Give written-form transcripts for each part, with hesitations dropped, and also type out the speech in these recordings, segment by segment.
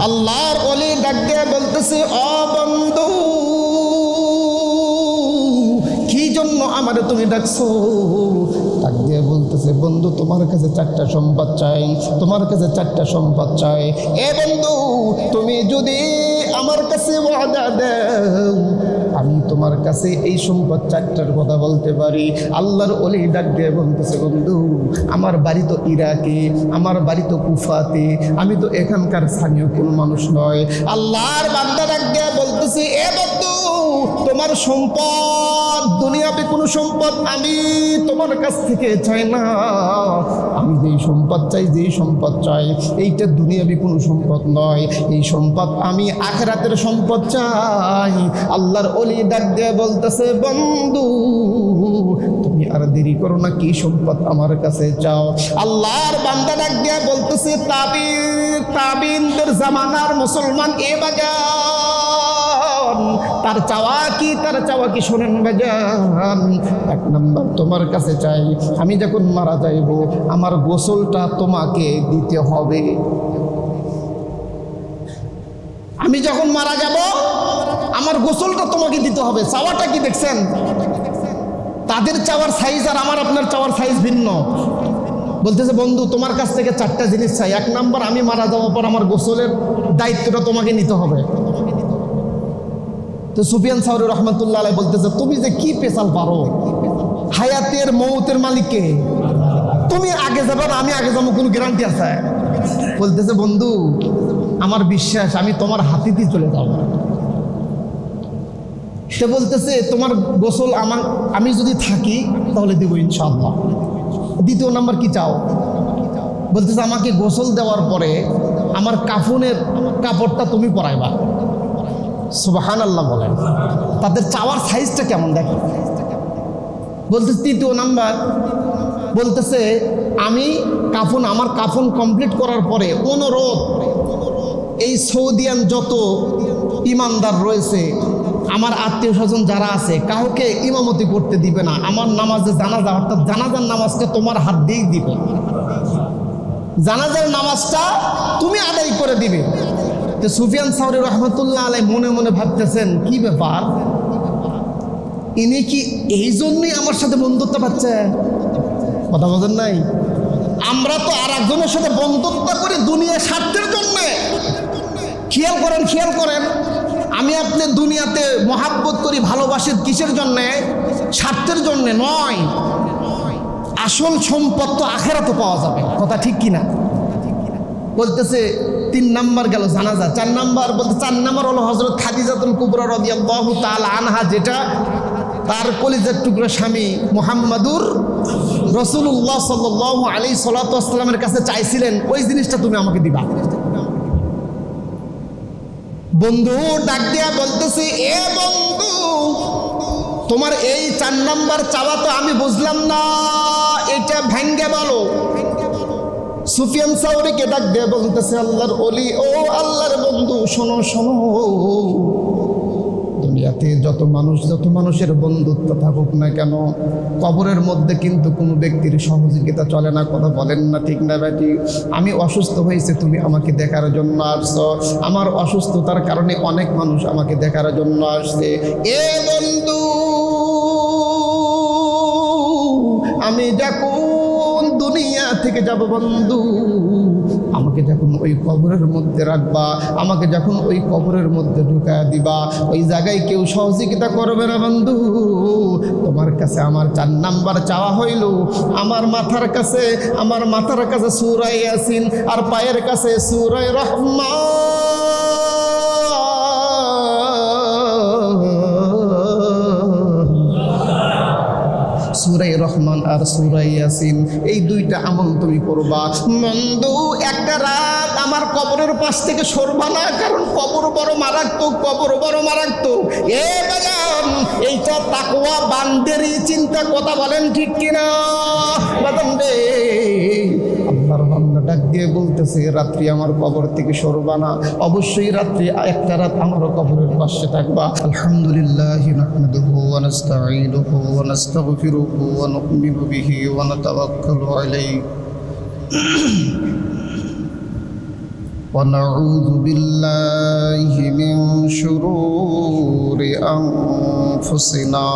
আল্লাহর ওলি ডাক দিয়ে বলতেছে, ও বন্ধু, কি জন্য আমারে তুমি ডাকছো? ডাক দিয়ে বলতেছে, বন্ধু তোমার কাছে 4টা সম্পদ চাই, তোমার কাছে 4টা সম্পদ চাই। এ বন্ধু, তুমি যদি আমার কাছে ওয়াদা দাও, আমি তোমার কাছে এই সম্পদ 4টার কথা বলতে পারি। আল্লাহর ওলি ডাক দিয়ে বলতেছে, বন্ধু আমার বাড়ি তো ইরাকে, আমার বাড়ি তো কুফাতে, আমি তো এখানকার স্থানীয় কোনো মানুষ নয়। আল্লাহর বান্দা ডাক দিয়ে বলতেছে, এ বন্ধু তোমার সম্পদ দুনিয়াতে কোনো সম্পদ আমি তোমার কাছ থেকে চাই না। আমি যেই সম্পদ চাই, যেই সম্পদ চাই, এইটা দুনিয়াবি কোনো সম্পদ নয়, এই সম্পদ আমি আখিরাতের সম্পদ চাই। আল্লাহর ওলি ডাক দিয়ে বলতেছে, বন্ধু তুমি আর দেরি করো না, কি সম্পদ আমার কাছে চাও? আল্লাহর বান্দা ডাক দিয়ে বলতেছে, তাবিনদের জামানার মুসলমান এ বাজান, তার চাওয়া কি, তার চাওয়া কি শোনেন বাজান। 1 নম্বর তোমার কাছে চাই, আমি যখন মারা যাইব আমার গোসলটা তোমাকে দিতে হবে। আমি যখন মারা যাব আমার গোসলটা তোমাকে দিতে হবে। চাওয়াটা কি দেখছেন? তাদের চাওয়ার সাইজ আর আমার আপনার চাওয়ার সাইজ ভিন্ন। বলতেছে, বন্ধু তোমার কাছ থেকে 4টা জিনিস চাই। 1 নম্বর, আমি মারা যাওয়ার পর আমার গোসলের দায়িত্বটা তোমাকে নিতে হবে। তো সুফিয়ান সাউরি রহমতুল্লাহ আলাইহি বলতেছে, তুমি যে কি পেশাল পারো, হায়াতের মৌতের মালিককে, তুমি আগে যাবে না আমি আগে যাবো, কোনো গ্যারান্টি আছে? বলতেছে, বন্ধু আমার বিশ্বাস আমি তোমার হাতিতেই চলে যাব। সে বলতেছে, তোমার গোসল আমি যদি থাকি তাহলে দিব ইনশাআল্লাহ। 2 নম্বর কি চাও? বলতেছে, আমাকে গোসল দেওয়ার পরে আমার কাফনের কাপড়টা তুমি পরাইবা। সুবহানাল্লাহ বলেন। তাদের চাওয়ার সাইজটা কেমন দেখো। বলতেছে 3 নাম্বার, বলতেছে আমি আমার কাফন কমপ্লিট করার পরে অনুরোধ, এই সৌদিয়ান যত ইমানদার রয়েছে, আমার আত্মীয় স্বজন যারা আছে, কাউকে ইমামতি করতে দিবে না। আমার নামাজে জানাজা, অর্থাৎ জানাজার নামাজটা তোমার হাত দিয়েই দিবে, জানাজার নামাজটা তুমি আদায় করে দিবে। তো সুফিয়ান সাউরি রহমতুল্লাহ আলাইহি মনে মনে ভাবতেছেন, কি ব্যাপার, ইনি কি এই জন্যই আমার সাথে বন্ধুত্ব পাচ্ছে? কথা বলেন নাই? আমরা তো আর একজনের সাথে বন্ধুত্ব করি দুনিয়া স্বার্থের জন্য। খেয়াল করেন, আমি আপনি দুনিয়াতে মহাব্বত করি, ভালোবাসি কিসের জন্যে? স্বার্থের জন্যে নয়। আসল সম্পদ তো আখেরাতে পাওয়া যাবে, কথা ঠিক কিনা? বলতেছে 3 নাম্বার গেল জানাজা। 4 নাম্বার বলতে 4 নাম্বার হলো হযরত খাদিজাতুল কুবরা রাদিয়াল্লাহু তাআলা আনহা, যেটা তার কলিজার টুকরা স্বামী মুহাম্মাদুর রাসূলুল্লাহ সাল্লাল্লাহু আলাইহি সাল্লামের কাছে চাইছিলেন, ওই জিনিসটা তুমি আমাকে দিবা। বন্ধু ডাক দিয়া বলতেছি, এ বন্ধু তোমার এই 4 নাম্বার চাওয়া তো আমি বুঝলাম না, এটা ভেঙ্গে বলো। সুফিয়ান সাউরিকে ডাক দিয়ে বলতেছে, আল্লাহর ওলি, ও আল্লাহর বন্ধু, শোনো শোনো, দুনিয়াতে যত মানুষের বন্ধুত্ব থাকুক না কেন, কবরের মধ্যে কিন্তু কোনো ব্যক্তির সহযোগিতা চলে না। কথা বলেন না, ঠিক না বেটি? আমি অসুস্থ হয়েছে, তুমি আমাকে দেখার জন্য আসছো, আমার অসুস্থতার কারণে অনেক মানুষ আমাকে দেখার জন্য আসছে। এ বন্ধু, আমি যখন দুনিয়া থেকে যাব বন্ধু, আমাকে যখন ওই কবরের মধ্যে রাখবা, আমাকে যখন ওই কবরের মধ্যে ঢুকায় দিবা, ওই জায়গায় কেউ সহযোগিতা করবে না বন্ধু। তোমার কাছে আমার 4 নাম্বার চাওয়া হইল, আমার মাথার কাছে সূরা ইয়াসিন আর পায়ের কাছে সূরা রহমান, সূরা রহমান আর সূরা ইয়াসিন, এই 2টা আমল তুমি করবা। বন্ধু একটা রাত আমার কবরের পাশ থেকে সরবা না, কারণ কবর বড় মারাত্মক। এ বাজান, এইটা তাকওয়া বান্দেরই চিন্তা, কথা বলেন ঠিক কিনা? বাজান রে, আল্লাহর বান্দা ডাক দিয়ে বলতেছে, রাত্রি আমার কবর থেকে সরবা না, অবশ্যই রাত্রি একটা রাত আমার কবরের পাশে থাকবা। আলহামদুলিল্লাহ নাহমাদুহু ওয়া নাস্তাঈনুহু ওয়া নাস্তাগফিরুহু ওয়া নু'মিনু বিহি ওয়া নাতাওয়াক্কালু আলাইহি ওয়া নাউযু বিল্লাহি شرور أنفسنا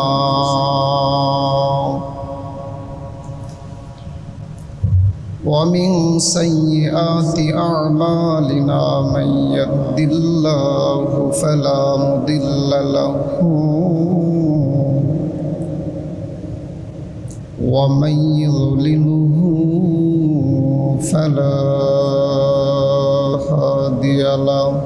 ومن سيئات أعمالنا من يهد الله فلا مضل له ومن يضلله فلا هادي له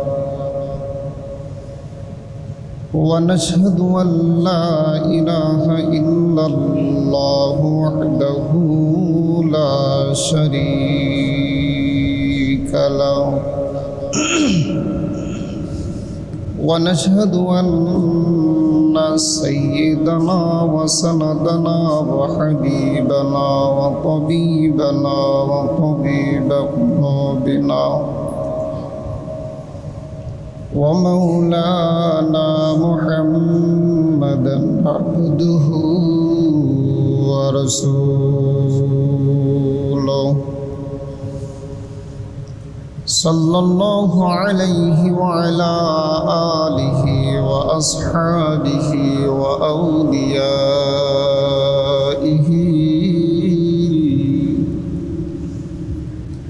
ونشهد أن لا إله إلا الله وحده لا شريك له ونشهد أن سيدنا وسندنا وحبيبنا وطبيبنا وطبيب قلوبنا ومولانا محمدا عبده ورسوله صلى الله عليه وعلى آله وأصحابه وأوليائه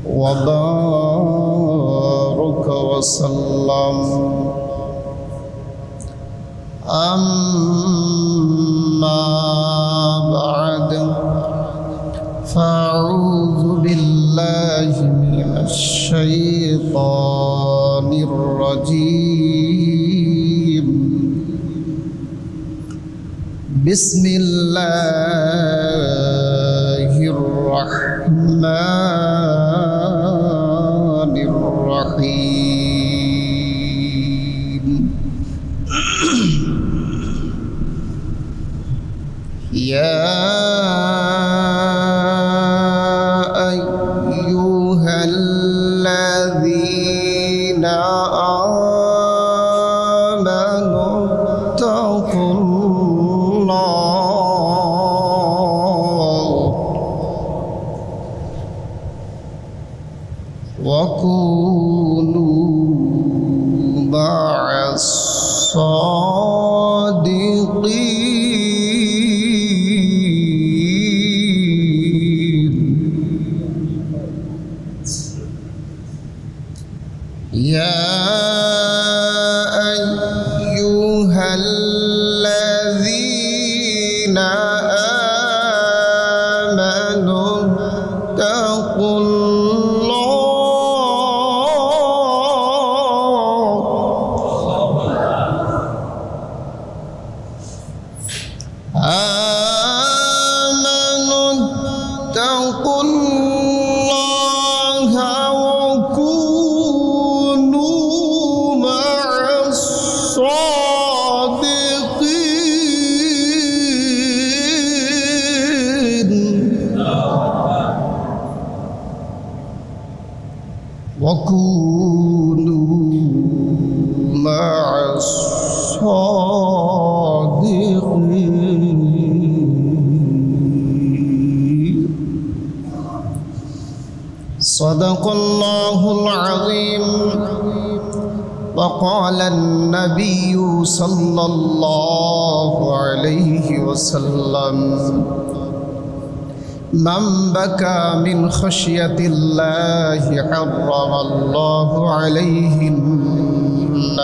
وبارك وسلم أما بعد فأعوذ بالله من الشيطان الرجيم بسم الله الرحمن الرحيم يا أيها الذين آمنوا اتقوا الله وكونوا مع الصادقين يا أيها الذين آمنوا اتقوا وكونوا مع الصادقين صدق الله العظيم وقال النبي صلى الله عليه وسلم من بكى من خشية الله حرم الله عليه النار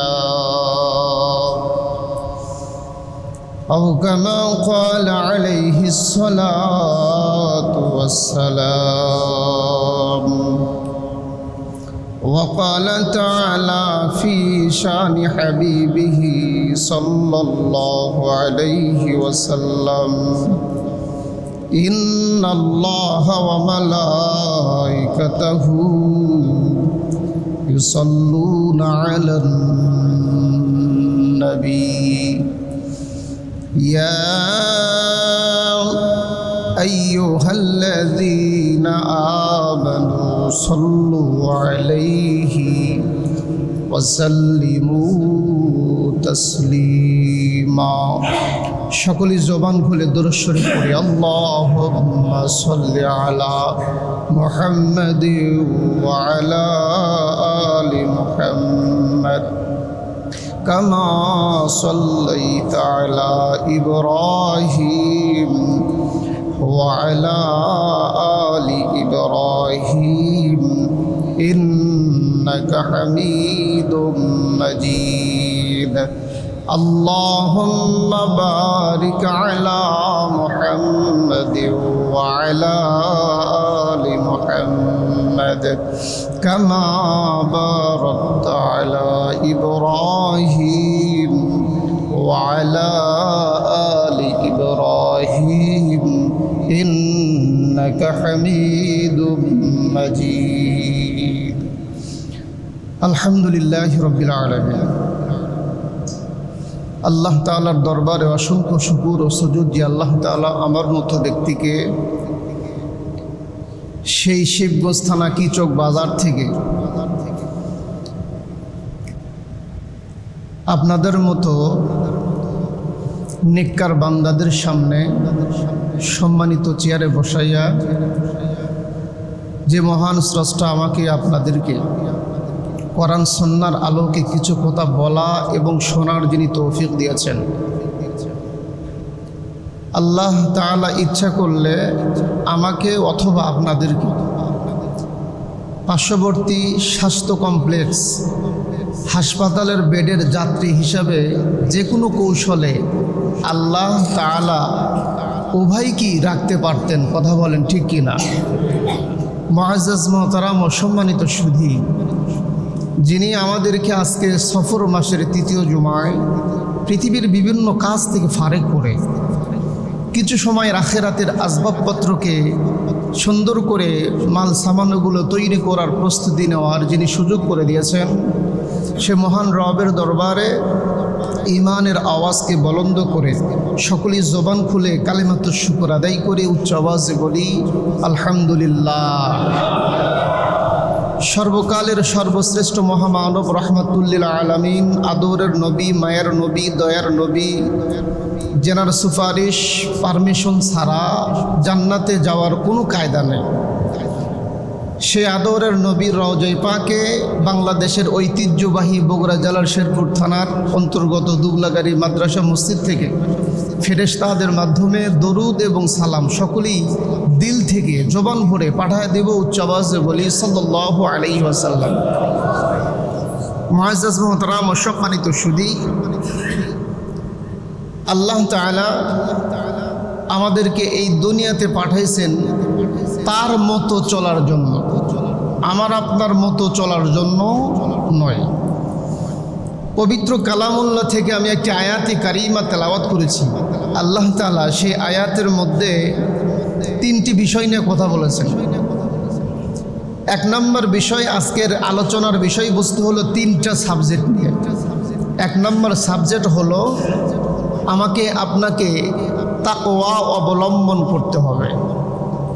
أو كما قال عليه الصلاة والسلام وقال تعالى في شان حبيبه صلى الله عليه وسلم إن الله وملائكته يصلون على النبي يا أيها الذين آمنوا صلوا عليه وسلموا تسليما সকলে জবান খুলে দরুদ শরীফ পড়ি আল্লাহুম্মা সাল্লি আলা মুহাম্মাদ ওয়া আলা আলি মুহাম্মাদ كما صليت على إبراهيم وعلى آل إبراهيم إنك حميد مجيد اللهم بارك على محمد وعلى آل محمد كما باركت على إبراهيم وعلى آل إبراهيم إنك حميد مجيد الحمد لله رب العالمين আল্লাহ তাআলার দরবারে অসংখ্য শুকর ও সুজুদ যে আল্লাহ তাআলা আমার মতো ব্যক্তিকে সেই শিবগঞ্জ থানা কিচক বাজার থেকে আপনাদের মতো নেককার বান্দাদের সামনে সম্মানিত চেয়ারে বসাইয়া যে মহান স্রষ্টা আমাকে আপনাদেরকে কোরআন সুন্নাহর আলোকে কিছু কথা বলা এবং শোনার যিনি তৌফিক দিয়েছেন, আল্লাহ তাআলা ইচ্ছা করলে আমাকে অথবা আপনাদেরকে পার্শ্ববর্তী স্বাস্থ্য কমপ্লেক্স হাসপাতালের বেডের যাত্রী হিসাবে যে কোনো কৌশলে আল্লাহ তাআলা উভয়কেই রাখতে পারতেন। কথা বলেন ঠিক কি না? মুআজ্জাজ মুহতারাম ও সম্মানিত সুধী, যিনি আমাদেরকে আজকে সফর মাসের তৃতীয় জুমায় পৃথিবীর বিভিন্ন কাজ থেকে ফারেক করে কিছু সময় আখিরাতের আসবাবপত্রকে সুন্দর করে মাল সামানগুলো তৈরি করার প্রস্তুতি নেওয়ার যিনি সুযোগ করে দিয়েছেন, সে মহান রবের দরবারে ইমানের আওয়াজকে বলন্দ করে সকলেই জবান খুলে কালিমাতুশ শুকর আদায় করে উচ্চ আওয়াজে বলি আলহামদুলিল্লাহ। সর্বকালের সর্বশ্রেষ্ঠ মহামানব রহমাতুল্লিল আলামিন, আদরের নবী, মায়ের নবী, দয়ার নবী, যেনার সুপারিশ পারমিশন ছাড়া জান্নাতে যাওয়ার কোনো কায়দা নেই, সে আদরের নবীর রওজায়ে পাকে বাংলাদেশের ঐতিহ্যবাহী বগুড়া জেলার শেরপুর থানার অন্তর্গত দুবলাগাড়ি মাদ্রাসা মসজিদ থেকে ফেরেশতাদের মাধ্যমে দরুদ এবং সালাম সকলেই দিল থেকে জবান ভরে পাঠায় দেব উচ্চ আওয়াজে বলি সাল্লাল্লাহু আলাইহি ওয়াসাল্লাম। মুআজ্জাজ মুহতারাম ও সম্মানিত সুধী, আল্লাহ তাআলা আমাদেরকে এই দুনিয়াতে পাঠাইছেন তার মতো চলার জন্য, আমার আপনার মতো চলার জন্য নয়। পবিত্র কালামুল্লাহ থেকে আমি একটি আয়াতে কারিমা তেলাওয়াত করেছি। আল্লাহ তাআলা সেই আয়াতের মধ্যে তিনটি বিষয় নিয়ে কথা বলেছেন। এক নম্বর বিষয়, আজকের আলোচনার বিষয়বস্তু হলো তিনটা সাবজেক্ট নিয়ে। এক নম্বর সাবজেক্ট হলো আমাকে আপনাকে তাকওয়া অবলম্বন করতে হবে।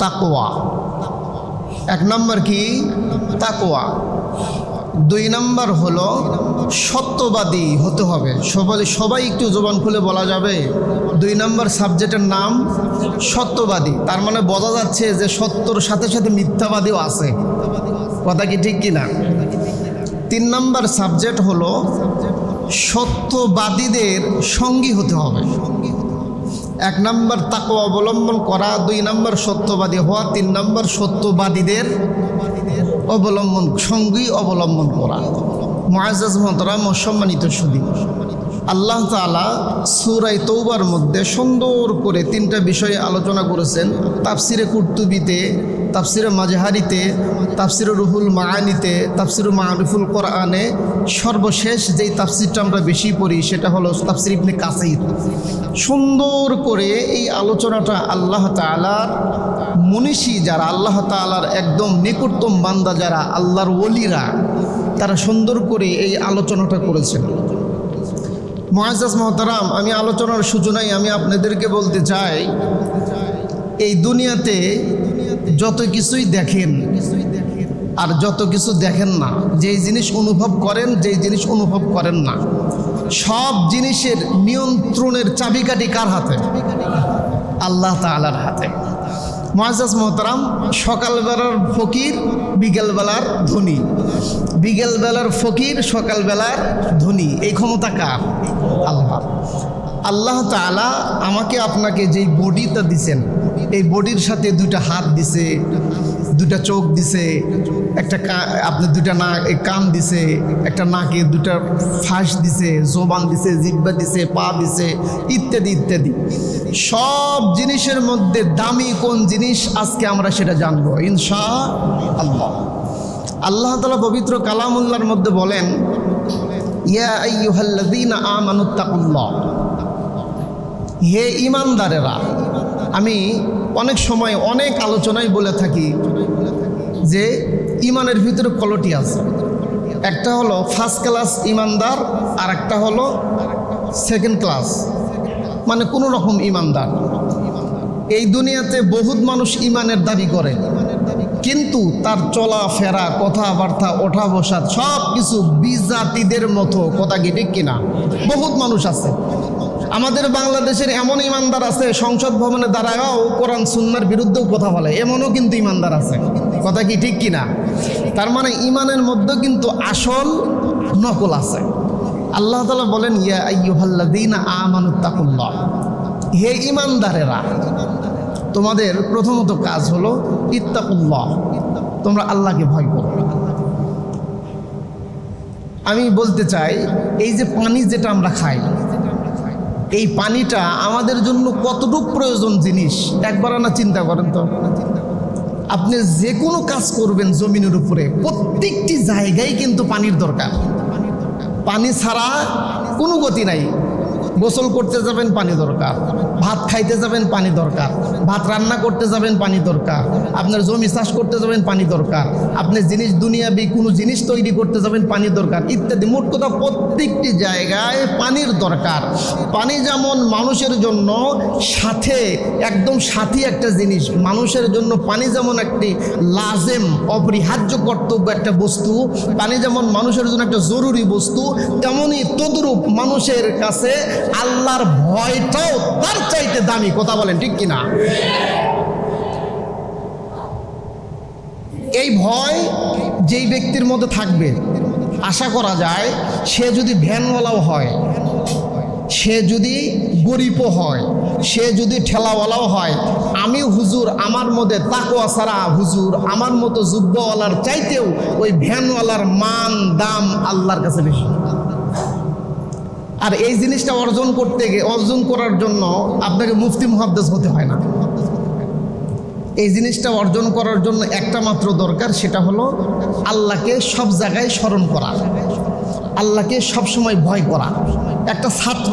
তাকওয়া এক নম্বর কি? তাকওয়া। দুই নম্বর হলো সত্যবাদী হতে হবে। সবাই একটু জবান খুলে বলা যাবে দুই নম্বর সাবজেক্টের নাম সত্যবাদী। তার মানে বোঝা যাচ্ছে যে সত্যর সাথে সাথে মিথ্যাবাদীও আছে। কথা কি ঠিক কিনা? তিন নম্বর সাবজেক্ট হলো সত্যবাদীদের সঙ্গী হতে হবে। এক নম্বর তাকওয়া অবলম্বন করা, দুই নম্বর সত্যবাদী হওয়া, তিন নম্বর সত্যবাদীদের সঙ্গী অবলম্বন করা। মুআজ্জাজ মুহতারাম ও সম্মানিত সুধী, আল্লাহ তাআলা সূরা তওবার মধ্যে সুন্দর করে তিনটা বিষয়ে আলোচনা করেছেন। তাফসিরে কুরতুবিতে, তাফসিরে মাজহারিতে, তাফসিরে রুহুল মাআনিতে, তাফসিরে মারিফুল কোরআনে সর্বশেষ যেই তাফসিরটা আমরা বেশি পড়ি সেটা হলো তাফসির ইবনে কাসির। সুন্দর করে এই আলোচনাটা আল্লাহ তাআলার মনীষী যারা, আল্লাহ তাআলার একদম নিকটতম বান্দা যারা, আল্লাহর ওলিরা, তারা সুন্দর করে এই আলোচনাটা করেছেন। মুআজ্জাজ মুহতারাম, আমি আলোচনার সূচনায় আমি আপনাদেরকে বলতে চাই, এই দুনিয়াতে যত কিছুই দেখেন আর যত কিছু দেখেন না, যেই জিনিস অনুভব করেন, যেই জিনিস অনুভব করেন না, সব জিনিসের নিয়ন্ত্রণের চাবিকাঠি কার হাতে? আল্লাহ তাআলার হাতে। মুআজ্জাজ মুহতারাম, সকালবেলার ফকির, বিকেলবেলার ধনী, বিকেল বেলার ফকির, সকাল বেলার ধনী, এই ক্ষমতা কার? আল্লাহ। আল্লাহ তাআলা আমাকে আপনাকে যেই বডিটা দিছেন, এই বডির সাথে দুইটা হাত দিছে, দুটা চোখ দিছে, একটা আপনি দুটা কান দিছে, একটা নাকে দুটা ফাঁস দিছে, জবান দিছে, জিহ্বা দিছে, পা দিছে, ইত্যাদি ইত্যাদি। সব জিনিসের মধ্যে দামি কোন জিনিস আজকে আমরা সেটা জানবো ইনশাআল্লাহ। আল্লাহ তাআলা পবিত্র কালামুল্লাহর মধ্যে বলেন, ইয়া আইয়ুহাল্লাযীনা আমানুত্তাকুল্লাহ, হে ঈমানদারেরা। আমি অনেক সময় অনেক আলোচনায় বলে থাকি যে ঈমানের ভিতরে কোয়ালিটি আছে। একটা হলো ফার্স্ট ক্লাস ঈমানদার, আর একটা হলো সেকেন্ড ক্লাস, মানে কোনো রকম ঈমানদার। এই দুনিয়াতে বহুত মানুষ ঈমানের দাবি করে, কিন্তু তার চলাফেরা, কথাবার্তা, ওঠা বসা সব কিছু বিজাতিদের মতো। কথা কি ঠিক কিনা? বহুত মানুষ আছে। আমাদের বাংলাদেশের এমন ইমানদার আছে, সংসদ ভবনে দাঁড়ায়ও কোরআন সুন্নাহর বিরুদ্ধেও কথা বলে, এমনও কিন্তু ইমানদার আছে। কথা কি ঠিক কিনা? তার মানে ইমানের মধ্যে কিন্তু আসল নকল আছে। আল্লাহ তাআলা বলেন, ইয়া আইয়ুহাল্লাযীনা আমানুত্তাকুল্লাহ, হে ইমানদারেরা, তোমাদের প্রথমত কাজ হলো ইত্তাকুল্লাহ, তোমরা আল্লাহকে ভয় করো। আমি বলতে চাই, এই যে পানি যেটা আমরা খাই, এই পানিটা আমাদের জন্য কতটুকু প্রয়োজন জিনিস একবার না চিন্তা করেন তো। আপনি যে কোনো কাজ করবেন জমিনের উপরে, প্রত্যেকটি জায়গায় কিন্তু পানির দরকার। পানি ছাড়া কোনো গতি নাই। গোসল করতে যাবেন পানি দরকার, ভাত খাইতে যাবেন পানি দরকার, ভাত রান্না করতে যাবেন পানি দরকার, আপনার জমি চাষ করতে যাবেন পানি দরকার, আপনি জিনিস দুনিয়াবি কোনো জিনিস তৈরি করতে যাবেন পানি দরকার, ইত্যাদি। মোট কথা প্রত্যেকটি জায়গায় পানির দরকার। পানি যেমন মানুষের জন্য সাথে, একদম সাথী একটা জিনিস, মানুষের জন্য পানি যেমন একটি লাজেম, অপরিহার্য কর্তব্য একটা বস্তু, পানি যেমন মানুষের জন্য একটা জরুরি বস্তু, তেমনই তদ্রূপ মানুষের কাছে আল্লাহর ভয়টাও তার চাইতে দামি। কথা বলেন ঠিক কিনা? এই ভয় যেই ব্যক্তির মধ্যে থাকবে, আশা করা যায় সে যদি ভ্যানওয়ালাও হয়, সে যদি গরিবও হয়, সে যদি ঠেলাওয়ালাও হয়, আমি হুজুর আমার মধ্যে তাকওয়া ছাড়া হুজুর আমার মতো যুব্বওয়ালার চাইতেও ওই ভ্যানওয়ালার মান দাম আল্লাহর কাছে বেশি। আর এই জিনিসটা অর্জন করার জন্য আপনাকে মুফতি মুহাদ্দিস হতে হয় না। এই জিনিসটা অর্জন করার জন্য একটা মাত্র দরকার, সেটা হলো আল্লাহকে সব জায়গায় স্মরণ করা, আল্লাহকে সবসময় ভয় করা। একটা ছাত্র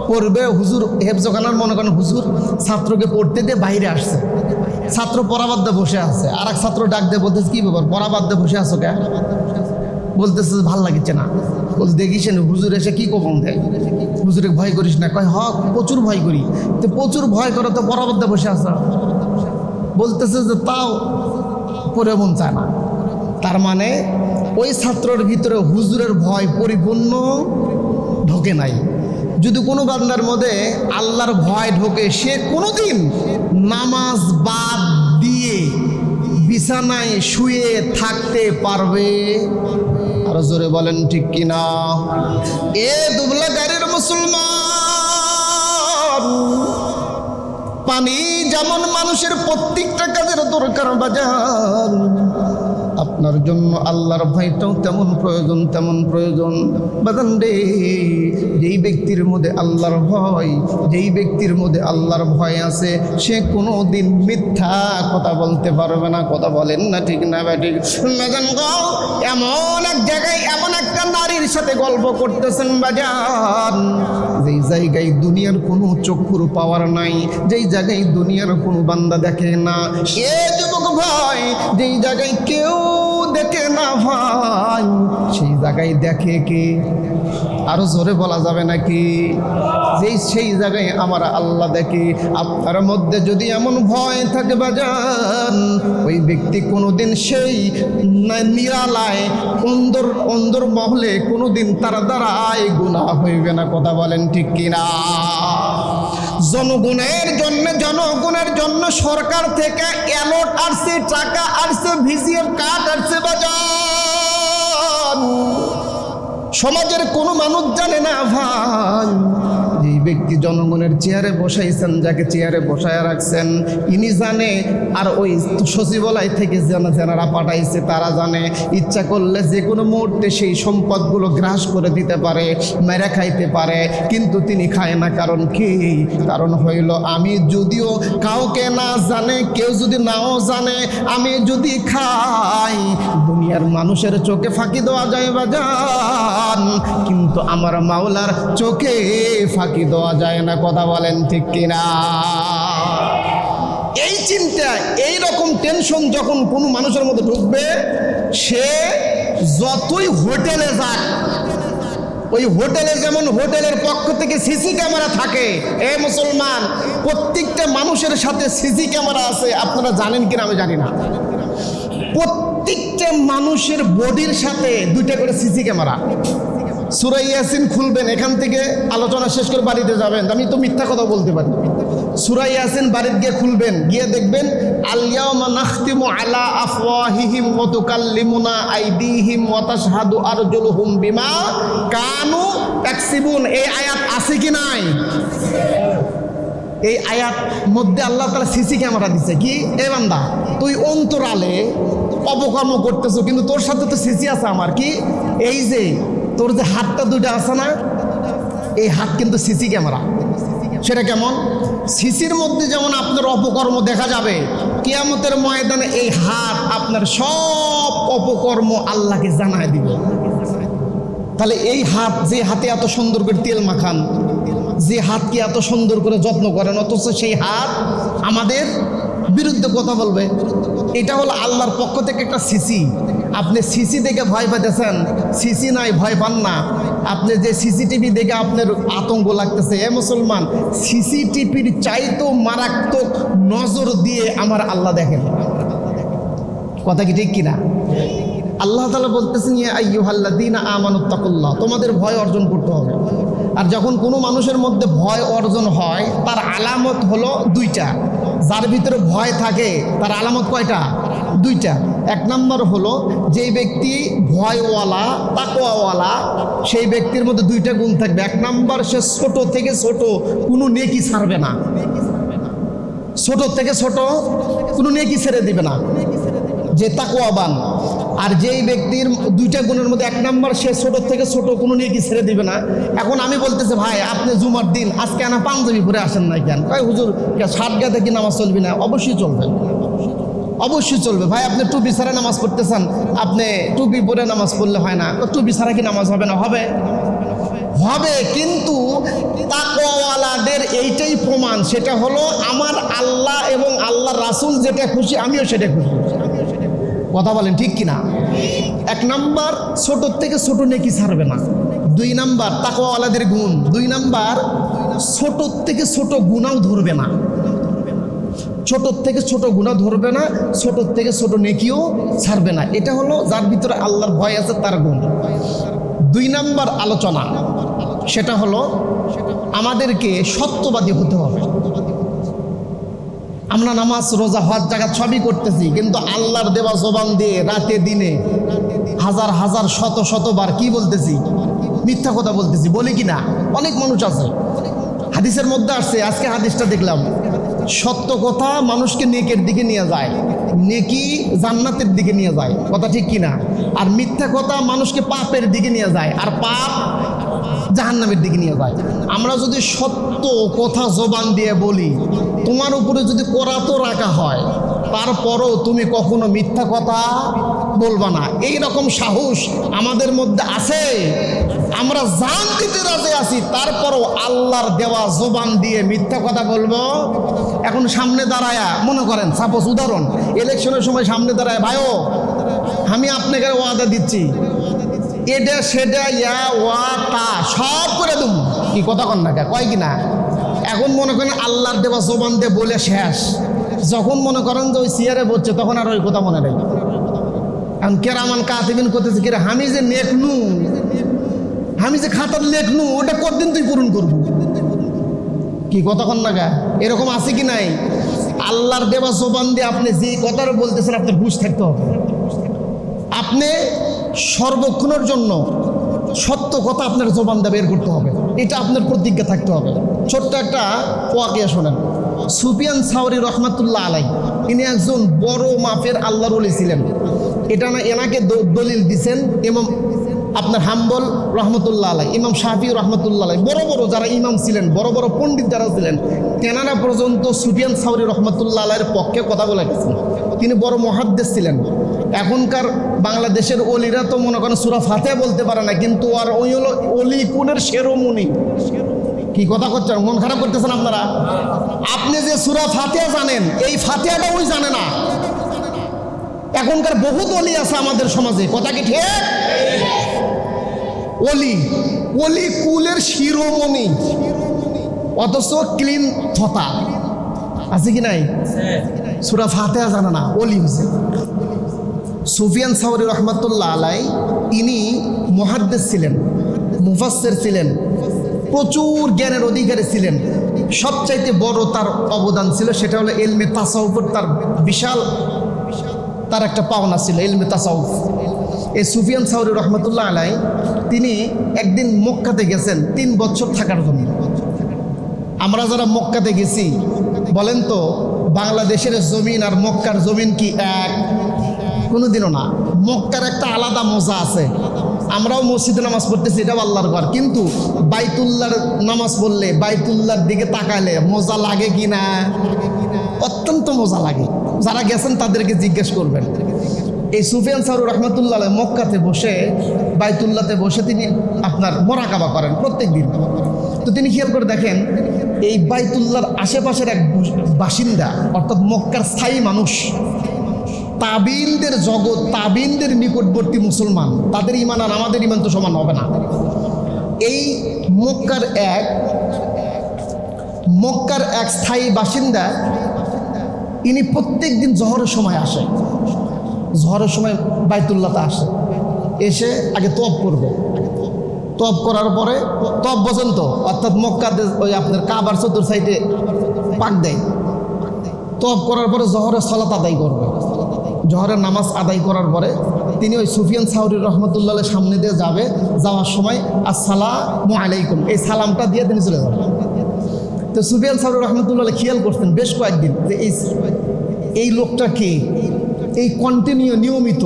পড়বে, হুজুর হেফজখানার মনে করেন হুজুর ছাত্রকে পড়তে দিয়ে বাইরে আসছে, ছাত্র পড়াবাদ দিয়ে বসে আছে, আর এক ছাত্র ডাক দিয়ে বলতেছে, কি ব্যাপার পড়াবাদ দিয়ে বসে আছো কে? বলতেছে ভাল লাগছে না। বলতে দেখিস না হুজুর এসে কি কখন দেয়, হুজুরে ভয় করিস না। কয় হক প্রচুর ভয় করি। তো প্রচুর ভয় করো তো পড়াবাদ দিয়ে বসে আছো। বলতেছে যে তাও পড়ে মন চায় না। তার মানে ওই ছাত্রের ভিতরে হুজুরের ভয় পরিপূর্ণ ঢোকে নাই। যদি কোনো বান্দার মধ্যে আল্লাহর ভয় ঢোকে, সে কোনোদিন নামাজ বাদ দিয়ে বিছানায় শুয়ে থাকতে পারবে। আরো জোরে বলেন ঠিক কিনা? এ দুবলা গাড়ির মুসলমান, পানি যেমন মানুষের প্রত্যেকটা কাজের দরকার বাজার, আপনার জন্য আল্লাহর ভয়টাও তেমন প্রয়োজন বাজান রে। যেই ব্যক্তির মধ্যে আল্লাহর ভয়, যেই ব্যক্তির মধ্যে আল্লাহর ভয় আছে, সে কোনো দিন মিথ্যা কথা বলতে পারবে না। কথা বলেন না ঠিক না ব্যাঠিক? বাজান গো, এমন এক জায়গায় এমন একটা নারীর সাথে গল্প করতেছেন বাজান, যেই জায়গায় দুনিয়ার কোনো চক্ষুর পাওয়ার নাই, যেই জায়গায় দুনিয়ার কোনো বান্দা দেখে না। এ যুবক ভাই, যেই জায়গায় কেউ দেখে না ভাই, সেই জায়গায় দেখে কে? আরো জোরে বলা যাবে নাকি? সেই জায়গায় আমার আল্লাহ দেখে। আপনার মধ্যে যদি এমন ভয় থাকে বাজান, ওই ব্যক্তি কোনোদিন সেই নিরালায় অন্দর মহলে কোনোদিন তার দ্বারাই গুনাহ হইবে না। কথা বলেন ঠিক কিনা? জনগণের জন্য সরকার থেকে অ্যালার্ট আসছে, টাকা আসছে, ভিজিএফ কার্ড আসছে বাজার। সমাজের কোনো মানুষ জানে না ভাই, যে ব্যক্তি জনগণের চেয়ারে বসাইছেন, যাকে চেয়ারে বসায় রাখছেন, ইনি জানে, আর ওই সচিবালয় থেকে যারা পাঠাইছে তারা জানে। ইচ্ছা করলে যে কোনো মুহূর্তে সেই সম্পদগুলো গ্রাস করে দিতে পারে, মেরে খাইতে পারে, কিন্তু তিনি খায় না। কারণ কি? কারণ হইল আমি যদিও কাউকে না জানে, কেউ যদি নাও জানে, আমি যদি খাই দুনিয়ার মানুষের চোখে ফাঁকি দেওয়া যায় বাজান, কিন্তু আমার মাওলার চোখে ফাঁকি দেওয়া যায় না। কথা বলেন ঠিক কিনা? এই চিন্তা, এই রকম টেনশন যখন কোনো মানুষের মধ্যে ঢুকবে, সে যতই হোটেলে যাক, ওই হোটেলে যেমন হোটেলের পক্ষ থেকে সিসি ক্যামেরা থাকে, এ মুসলমান, প্রত্যেকটা মানুষের সাথে সিসি ক্যামেরা আছে। আপনারা জানেন কিনা আমি জানি না, প্রত্যেকটা মানুষের বডির সাথে 2টা করে সিসি ক্যামেরা। সূরা ইয়াসিন খুলবেন, এখান থেকে আলোচনা শেষ করে বাড়িতে যাবেন। আমি তো মিথ্যা কথা বলতে পারি। সূরা ইয়াসিন বাড়িতে গিয়ে খুলবেন, গিয়ে দেখবেন আল-ইয়াওমা নাখতিমু আলা আফওয়াহিহিম ওয়া তুকাল্লিমুনা আইদিহিম ওয়া তাশহাদু আরজুলুহুম বিমা কানু ইয়াকসিবুন। এই আয়াত আছে কি নাই? এই আয়াত মধ্যে আল্লাহ তাআলা সিসি ক্যামেরা দিছে। কি? এ বান্দা, তুই অন্তরালে অপকর্ম করতেছো, কিন্তু তোর সাথে তো সিসি আছে আমার। কি? এই যে তোর যে হাতটা 2টা আছে না, এই হাত কিন্তু সিসি ক্যামেরা। সেটা কেমন? সিসির মধ্যে যেমন আপনার অপকর্ম দেখা যাবে, কিয়ামতের ময়দানে এই হাত আপনার সব অপকর্ম আল্লাহকে জানায় দিবে। তাহলে এই হাত, যে হাতে এত সুন্দর করে তেল মাখান, যে হাতকে এত সুন্দর করে যত্ন করেন, অথচ সেই হাত আমাদের বিরুদ্ধে কথা বলবে। এটা হলো আল্লাহর পক্ষ থেকে একটা সিসি। আপনি সিসি দেখে ভয় পাইতেছেন, সিসি নাই ভয় পান না। আপনি যে সিসিটিভি দেখে আপনার আতঙ্ক লাগতেছে, এ মুসলমান, সিসিটিভির চাইতেও মারাত্মক নজর দিয়ে আমার আল্লাহ দেখেন। কথা কি ঠিক কিনা? আল্লাহ তাআলা বলতেছেন, ইয়া আইয়ুহাল্লাযীনা আমানুত্তাকুল্লাহ, তোমাদের ভয় অর্জন করতে হবে। আর যখন কোনো মানুষের মধ্যে ভয় অর্জন হয়, তার আলামত হলো 2টা। যার ভিতরে ভয় থাকে তার আলামত কয়টা? 2টা। 1 নম্বর হলো যেই ব্যক্তি ভয়ওয়ালা, তাকওয়াওয়ালা, সেই ব্যক্তির মধ্যে 2টা গুণ থাকবে। 1 নম্বর, সে ছোট থেকে ছোট কোনো নেকি ছাড়বে না। ছোট থেকে ছোট কোনো নেকি ছেড়ে দিবে না, যে তাকওয়াবান। আর যেই ব্যক্তির 2টা গুণের মধ্যে 1 নম্বর, সে ছোট থেকে ছোট কোনো নেকি ছেড়ে দিবে না। এখন আমি বলতেছি, ভাই আপনি জুমার দিন আজকে আনা পাঞ্জাবি পরে আসেন নাই কেন? ভাই হুজুর, শার্ট গায়ে কি নামাজ চলবে না? অবশ্যই চলবে, অবশ্যই চলবে। ভাই আপনি টুপি ছাড়া নামাজ পড়তে চান, আপনি টুপি পরে নামাজ পড়লে হয় না? টুপি ছাড়া কি নামাজ হবে না? হবে, হবে। কিন্তু তাকওয়াওয়ালাদের এইটাই প্রমাণ, সেটা হলো আমার আল্লাহ এবং আল্লাহ রাসূল যেটা খুশি, আমিও সেটা খুশি। কথা বলেন ঠিক কিনা? 1 নম্বর, ছোট থেকে ছোট নেকি ছাড়বে না। 2 নম্বর, তাকওয়াওয়ালাদের গুণ। 2 নম্বর, ছোট থেকে ছোট গুনাহ ধরবে না। ছোট থেকে ছোট গুনাহ ধরবে না, ছোট থেকে ছোট নেকিও ছাড়বে না। এটা হলো যার ভিতরে আল্লাহর ভয় আছে তার গুণ। 2 নম্বর আলোচনা, সেটা হলো আমাদেরকে সত্যবাদী হতে হবে। আমরা নামাজ, রোজা, হজ, জাকাত সবই করতেছি, কিন্তু আল্লাহর দেওয়া জবান দিয়ে রাতে দিনে হাজার হাজার শত শতবার কি বলতেছি? মিথ্যা কথা বলতেছি। বলি কি না? অনেক মানুষ আছে, হাদিসের মধ্যে আসছে, আজকে হাদিসটা দেখলাম, সত্য কথা মানুষকে নেকের দিকে নিয়ে যায়, নেকি জান্নাতের দিকে নিয়ে যায়। কথা ঠিক কিনা? আর মিথ্যা কথা মানুষকে পাপের দিকে নিয়ে যায়, আর পাপ জাহান্নামের দিকে নিয়ে যায়। আমরা যদি সত্য কথা জবান দিয়ে বলি, তোমার উপরে যদি করাতো রাখা হয়, তারপরও তুমি কখনো মিথ্যা কথা বলবা না। এই রকম সাহস আমাদের মধ্যে আছে। আমরা জান দিতে রাজি আছি, তারপরও আল্লাহর দেওয়া জবান দিয়ে মিথ্যা কথা বলবো। এখন সামনে দাঁড়ায়া, মনে করেন সাপোজ উদাহরণ, ইলেকশনের সময় সামনে দাঁড়ায়, ভাইও আমি আপনাকে ওয়াদা দিচ্ছি, এটা সেটা ইয়া ওয়া তা সব করে দেব। কি কথা কন না, কয় কি না? এখন মনে করেন আল্লাহর দেওয়া জবান দিয়ে বলে শেষ, যখন মনে করেন যে ওই চেয়ারে বসছে, তখন আর ওই কথা মনে নেই। এখন কেরামান কাতিবিন করতেছে, কিরে আমি যে লেখনু, আমি যে খাতার লেখনু, ওটা কতদিন তুই পূরণ করবো? কি কথা কন না, এরকম আছে কি নাই? আল্লাহর দেওয়া জবান দিয়ে আপনি যে কথাটা বলতেছেন, আপনার হুঁশ থাকতে হবে। আপনি সর্বক্ষণের জন্য সত্য কথা আপনার জবান দিয়ে বের করতে হবে, এটা আপনার প্রতিজ্ঞা থাকতে হবে। ছোট্ট একটা ওয়াকিয়া শোনেন। সুফিয়ান সাওরি রহমাতুল্লাহ আলাই, ইনি একজন বড় মাপের আল্লাহর ওলি ছিলেন। এটা না এনাকে দলিল দিছেন ইমাম আপনার হাম্বল রহমতুল্লাহ আলাই, ইমাম শাফি রহমতুল্লাহ আলাই, বড় বড় যারা ইমাম ছিলেন, বড় বড় পণ্ডিত যারা ছিলেন, তেনারা পর্যন্ত সুফিয়ান সাওরি রহমতুল্লাহ আলাইয়ের পক্ষে কথা বলে গেছেন। তিনি বড় মুহাদ্দিস ছিলেন। এখনকার বাংলাদেশের ওলিরা তো মনে করেন সূরা ফাতিহা বলতে পারে না, কিন্তু আর ওই হলো ওলি কুনের শিরোমণি। কি কথা করছেন? মন খারাপ করতেছেন আপনারা? আপনি যে সূরা ফাতিহা জানেন, এই ফাতিহাটা ওই জানে না। এখনকার বহুত ওলি আছে আমাদের সমাজে, কথা কি ঠিক? ওলি ওলি কুলের শিরোমণি, অথচ ক্লিন থতা আছে কি নাই? সূরা ফাতিহা জানে না, ওলি হয়েছে। সুফিয়ান সাওরি রহমাতুল্লাহ আলাই, ইনি মুহাদ্দিস ছিলেন, মুফাসসির ছিলেন, প্রচুর জ্ঞানের অধিকারী ছিলেন। সবচাইতে বড় তার অবদান ছিল সেটা হলো ইলমে তাসাউফের, তার বিশাল তার একটা পাওনা ছিল ইলমে তাসাউফ। এই সুফিয়ান সাওরি রহমাতুল্লাহ আলাই তিনি একদিন মক্কাতে গেছেন 3 বছর থাকার জন্য। আমরা যারা মক্কাতে গেছি বলেন তো, বাংলাদেশের জমিন আর মক্কার জমিন কি এক? কোনোদিনও না। মক্কার একটা আলাদা মজা আছে। আমরাও মসজিদে নামাজ পড়তেছি, এটাও আল্লাহর ঘর, কিন্তু বাইতুল্লাহর নামাজ পড়লে, বাইতুল্লাহর দিকে তাকালে মজা লাগে কি না? অত্যন্ত মজা লাগে। যারা গেছেন তাদেরকে জিজ্ঞেস করবেন। এই সুফিয়ান সাওরি রহমাতুল্লাহ আলাইহি মক্কাতে বসে, বাইতুল্লাহতে বসে তিনি আপনার মোরাকাবা করেন প্রত্যেক দিন। তো তিনি খেয়াল করে দেখেন, এই বাইতুল্লাহর আশেপাশের এক বাসিন্দা, অর্থাৎ মক্কার স্থায়ী মানুষ, তাবিনদের জগৎ, তাবিনদের নিকটবর্তী মুসলমান, তাদের ইমান আর আমাদের ইমান তো সমান হবে না। এই মক্কার এক স্থায়ী বাসিন্দা, ইনি প্রত্যেক দিন জোহরের সময় আসে, জোহরের সময় বাইতুল্লাহতে আসে, এসে আগে তওয়াফ করবে। তওয়াফ করার পরে, তওয়াফ বোঝেন তো, অর্থাৎ মক্কাতে ওই আপনার কাবার চতুর সাইডে পাক দেয়। তওয়াফ করার পরে জোহরের সালাত আদায় করবে। জোহরের নামাজ আদায় করার পরে তিনি ওই সুফিয়ান সাওরি রহমতুল্লাহ সামনে দিয়ে যাবে। যাওয়ার সময় আসসালামু আলাইকুম এই সালামটা দিয়ে তিনি চলে যাবেন। তো সুফিয়ান সাওরি রহমতুল্লাহ খেয়াল করতেন বেশ কয়েকদিন যে এই লোকটা কে, এই কন্টিনিউ নিয়মিত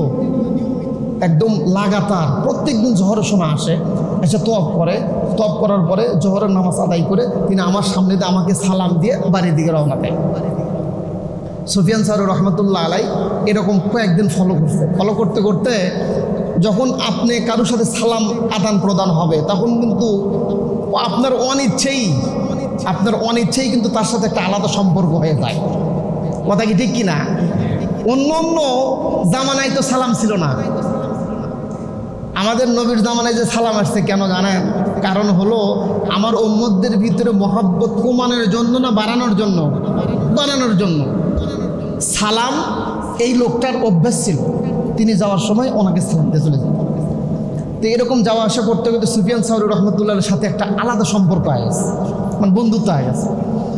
একদম লাগাতার প্রত্যেক দিন জোহরের সময় আসে, এসে তওয়াফ করে। তওয়াফ করার পরে জোহরের নামাজ আদায় করে তিনি আমার সামনে দিয়ে আমাকে সালাম দিয়ে বাড়ির দিকে রওনা দেয়। সুফিয়ান সাওরি রহমতুল্লাহ আলাই এরকম কয়েকদিন ফলো করতে করতে যখন আপনি কারোর সাথে সালাম আদান প্রদান হবে, তখন কিন্তু আপনার অনিচ্ছেই কিন্তু তার সাথে একটা আলাদা সম্পর্ক হয়ে যায়। কথা কি ঠিক কিনা? অন্য জামানায় তো সালাম ছিল না। আমাদের নবীর জামানায় যে সালাম আসছে কেন জানেন? কারণ হলো আমার উম্মতদের ভিতরে মহব্বত কমানোর জন্য না বাড়ানোর জন্য? বাড়ানোর জন্য। সালাম এই লোকটার অভ্যাস ছিল, তিনি যাওয়ার সময় ওনাকে সালাম দিয়ে চলে যেতেন। তো এরকম যাওয়া আসা করতে করতে সুফিয়ান সাওরি রহমতুল্লাহর সাথে একটা আলাদা সম্পর্ক হয়ে গেছে, মানে বন্ধুত্ব হয়ে গেছে।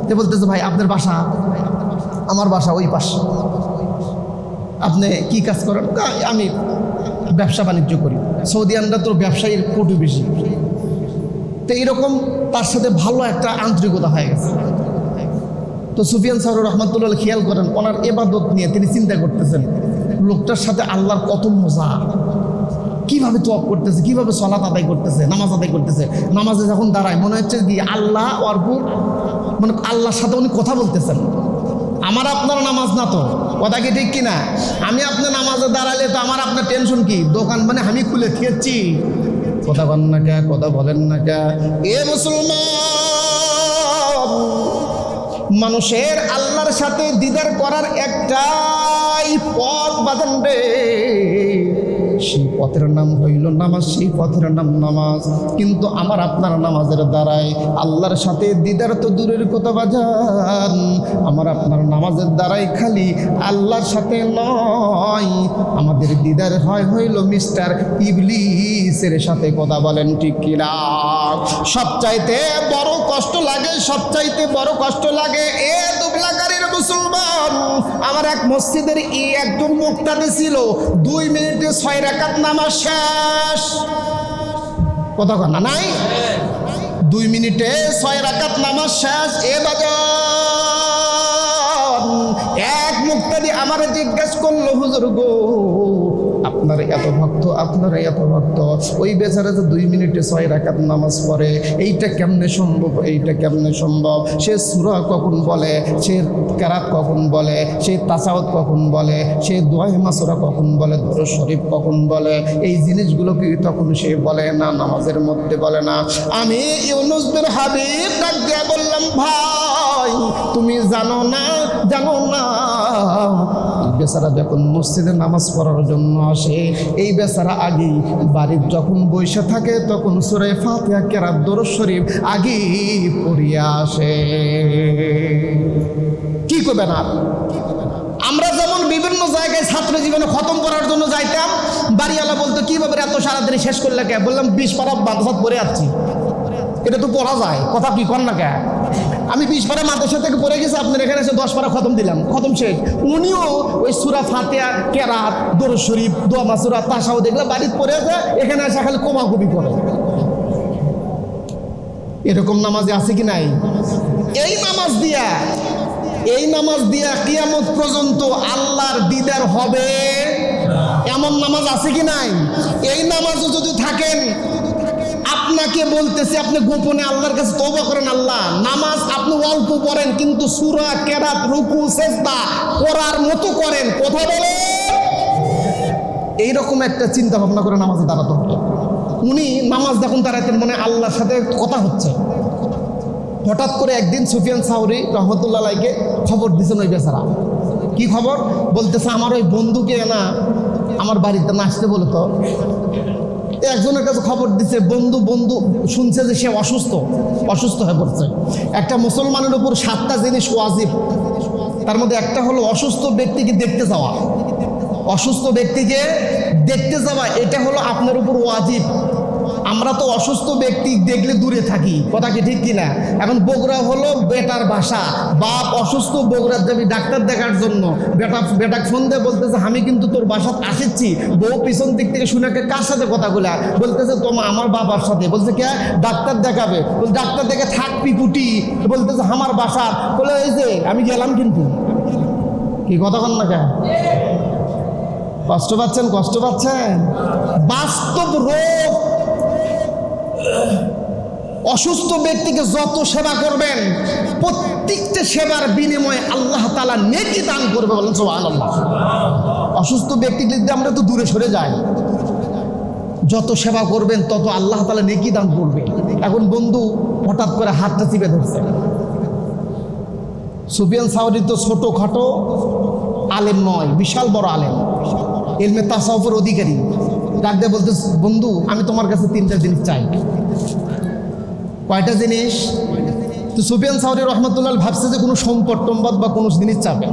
তো বলতেছে, ভাই আপনার বাসা? আমার বাসা ওই পাশে। আপনি কি কাজ করেন? আমি ব্যবসা বাণিজ্য করি। সৌদিয়ানরা তো ব্যবসায়ীর কোটি বেশি। তো এরকম তার সাথে ভালো একটা আন্তরিকতা হয়ে গেছে। তো সুফিয়ান সাওরি রহমতুল্লাহ খেয়াল করেন, ওনার ইবাদত নিয়ে তিনি চিন্তা করতেছেন, লোকটার সাথে আল্লাহর কত মজা, কিভাবে তওয়াফ করতেছে, কিভাবে সালাত আদায় করতেছে, নামাজ আদায় করতেছে। নামাজে যখন দাঁড়ায় মনে হচ্ছে কি আল্লাহ অর্পুর, মানে আল্লাহর সাথে উনি কথা বলতেছেন। আমার আপনার নামাজ না তো, কথা কি ঠিক কিনা? আমি আপনার নামাজে দাঁড়ালে তো আমার আপনার টেনশন কি? দোকান মানে আমি খুলে খেয়েছি, কথা বলেন না কে, কথা বলেন না কে? এ মুসলমান, মানুষের আল্লাহর সাথে দিদার করার একটাই পথ বাঁধেন রে, সেই পথের নাম হইল নামাজ, সেই পথের নাম নামাজ। কিন্তু আমার আপনার নামাজের দ্বারায় আল্লাহর সাথে দিদার তো দূরের কথা বাজান, আমার আপনার নামাজের দ্বারাই খালি আল্লাহর সাথে নয়, আমাদের দিদার হইল মিস্টার ইবলিসের সাথে। কথা বলেন ঠিক কিনা? সবচাইতে বড় কষ্ট লাগে, সবচাইতে বড় কষ্ট লাগে এ দুবলাকারীর মুসলমান, আমার এক মসজিদের একজন মুক্তাদি ছিল, 2 মিনিটে 6 রাকাত নামাজ শেষ। কথা কন না নাই? 2 মিনিটে 6 রাকাত নামাজ শেষ। এ বাজার এক মুক্তাদি আমারে জিজ্ঞেস করলো, হুজুর গো আপনার এত ভক্ত, আপনার এত ভক্ত, ওই বেচারা যে 2 মিনিটে 6 রাকাত নামাজ পড়ে, এইটা কেমনে সম্ভব, এইটা কেমনে সম্ভব? সে সূরা কখন বলে, সে কেরাত কখন বলে, সে তাসাউদ কখন বলে, সে দোয়ায়ে মাসুরা কখন বলে, দরুদ শরীফ কখন বলে, এই জিনিসগুলো কি তখন সে বলে না, নামাজের মধ্যে বলে না? আমি ইউনুস বিন হাবিব ডাক দিয়ে বললাম, ভাই তুমি জানো না, জানো না বেচারা যখন মসজিদে নামাজ পড়ার জন্য আসে, এই বেচারা আগেই বাড়ির যখন বসে থাকে তখন সূরা ফাতিহা কেরাত দরুদ শরীফ আগেই পড়িয়া আসে। কি করবেন আর? আমরা যেমন বিভিন্ন জায়গায় ছাত্র জীবনে খতম করার জন্য যাইতাম, বাড়িওয়ালা বলতো কি ব্যাপারে এত সারাদিন শেষ করলে কে? বললাম 20 পারা মাদ্রাসাত পড়ে যাচ্ছি। এটা তো পড়া যায়, কথা কি কর না কে? আমি 20 পারা মাদ্রাসা থেকে পড়ে গেছি, আপনার এখানে এসে 10 পারা খতম দিলাম, খতম শেষ। উনিও ওই সূরা ফাতিহা কেরাত দরুদ শরীফ দোয়া মাসুরা তাসাউদ দেখলে বাড়িতে পড়ে আছে, এখানে এসে খালি কোমাকুবি করে। এরকম নামাজে আছে কি নাই? এই নামাজ দিয়া কিয়ামত পর্যন্ত আল্লাহর দিদার হবে এমন নামাজ আছে কি নাই? এই নামাজও যদি থাকেন, আপনাকে বলতেছি আপনি গোপনে আল্লাহর কাছে তওবা করেন। আল্লাহ, নামাজ আপনি অল্প পড়েন কিন্তু সূরা কেরাত রুকু সেজদা করার মতো করেন, কথা বলেন। এইরকম একটা চিন্তা ভাবনা করে নামাজে দাঁড়াতে হবে। উনি নামাজ যখন দাঁড়াতেন মনে আল্লাহর সাথে কথা হচ্ছে, হঠাৎ করে একদিন সুফিয়ান সাউরি রহমতুল্লাহ আলাইকে খবর দিয়েছেন ওই বেচারা। কি খবর? বলতেছে আমার ওই বন্ধুকে না আমার বাড়িতে না আসতে বলে। তো একজনের কাছে খবর দিচ্ছে, বন্ধু শুনছে যে সে অসুস্থ হয়ে পড়ছে। একটা মুসলমানের উপর 7টা জিনিস ওয়াজিব, তার মধ্যে একটা হলো অসুস্থ ব্যক্তিকে দেখতে যাওয়া। অসুস্থ ব্যক্তিকে দেখতে যাওয়া এটা হলো আপনার উপর ওয়াজিব। আমরা তো অসুস্থ ব্যক্তি দেখলে দূরে থাকি, কথা কি ঠিক কিনা? এখন বগুড়া হলো বেটার বাসা, বাপ অসুস্থ, বগুড়ার যাবি ডাক্তার দেখার জন্য, বেটা ফোন দিয়ে বলতেছে আমি কিন্তু তোর বাসাত আসিচ্ছি। বউ পিছন দিক থেকে শুনে কার সাথে কথাগুলা বলতেছে, তোমার আমার বাবার সাথে। বলছে কে? ডাক্তার দেখাবে। ডাক্তার দেখে থাকবি কুটি, বলতেছে আমার বাসার। বলে এই যে আমি গেলাম কিন্তু। কি কথা কন না কে? কষ্ট পাচ্ছেন? বাস্তব রোগ। অসুস্থ ব্যক্তিকে যত সেবা করবেন, প্রত্যেকটা সেবার বিনিময়ে আল্লাহ তাআলা নেকি দান করবে, বলেন সুবহানাল্লাহ। অসুস্থ ব্যক্তিকে আমরা তো দূরে সরে যাই, যত সেবা করবেন তত আল্লাহ তাআলা নেকি দান করবে। এখন বন্ধু হঠাৎ করে হাতটা চিপে ধরছে। সুফিয়ান সাউরি তো ছোটখাটো আলেম নয়, বিশাল বড় আলেম, ইলমে তাসাউফের অধিকারী। ডাক দিয়ে বলতে, বন্ধু আমি তোমার কাছে 3টা জিনিস চাই। কয়টা জিনিস? তো সুফিয়ান সাউরি রহমতুল্লাহ ভাবছে যে কোনো সম্পদ টম্পদ বা কোনো জিনিস চাবে।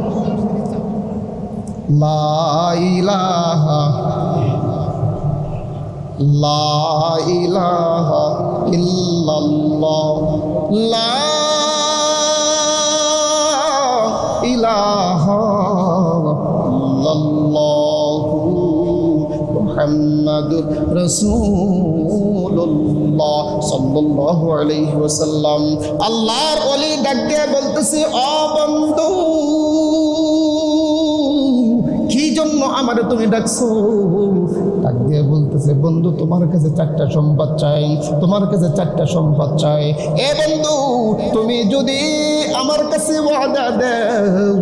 লা ইলাহা ইল্লাল্লাহ, লা ইলাহা ইল্লাল্লাহ মুহাম্মাদুর রাসূলুল্লাহ সাল্লাল্লাহু আলাইহি ওয়াসাল্লাম। আল্লাহর ওলি ডাক দিয়ে বলতেছে, ও বন্ধু কি জন্য আমারে তুমি ডাকছো? ডাক দিয়ে বলতেছে, বন্ধু তোমার কাছে 4টা সম্পদ চাই, তোমার কাছে 4টা সম্পদ চাই। এ বন্ধু তুমি যদি আমার কাছে ওয়াদা দাও,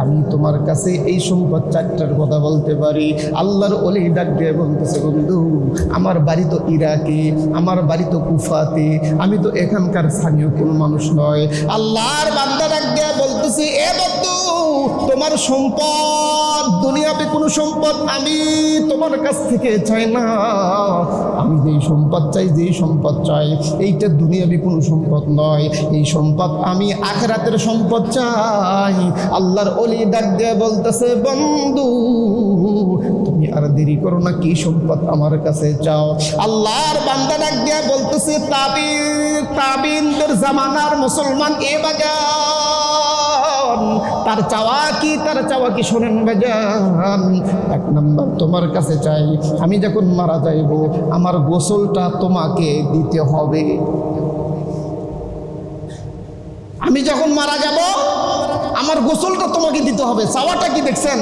আমি তোমার কাছে এই সম্পদ 4টার কথা বলতে পারি। আল্লাহর ওলি ডাক দিয়ে বলতেছে, বন্ধু আমার বাড়ি তো ইরাকে, আমার বাড়ি তো কুফাতে, আমি তো এখানকার স্থানীয় কোনো মানুষ নয়। আল্লাহর বান্দা ডাক দিয়ে বলতেছে, এ বন্ধু তোমার সম্পদ দুনিয়াতে কোনো সম্পদ আমি তোমার কাছ থেকে চাই না। আমি যেই সম্পদ চাই এইটা দুনিয়াবি কোনো সম্পদ নয়, এই সম্পদ আমি আখিরাতের সম্পদ চাই। আল্লাহর ওলি ডাক দিয়ে বলতেছে, বন্ধু তুমি আর দেরি করো না, কি সম্পদ আমার কাছে চাও? আল্লাহর বান্দা ডাক দিয়ে বলতেছে, তাবিনদের জামানার মুসলমান এ বাজার তার চাওয়া কি শোনেন ভাইজান। 1 নাম্বার তোমার কাছে চাই, আমি যখন মারা যাইব আমার গোসলটা তোমাকে দিতে হবে। আমি যখন মারা যাব আমার গোসলটা তোমাকে দিতে হবে। চাওয়াটা কি দেখছেন?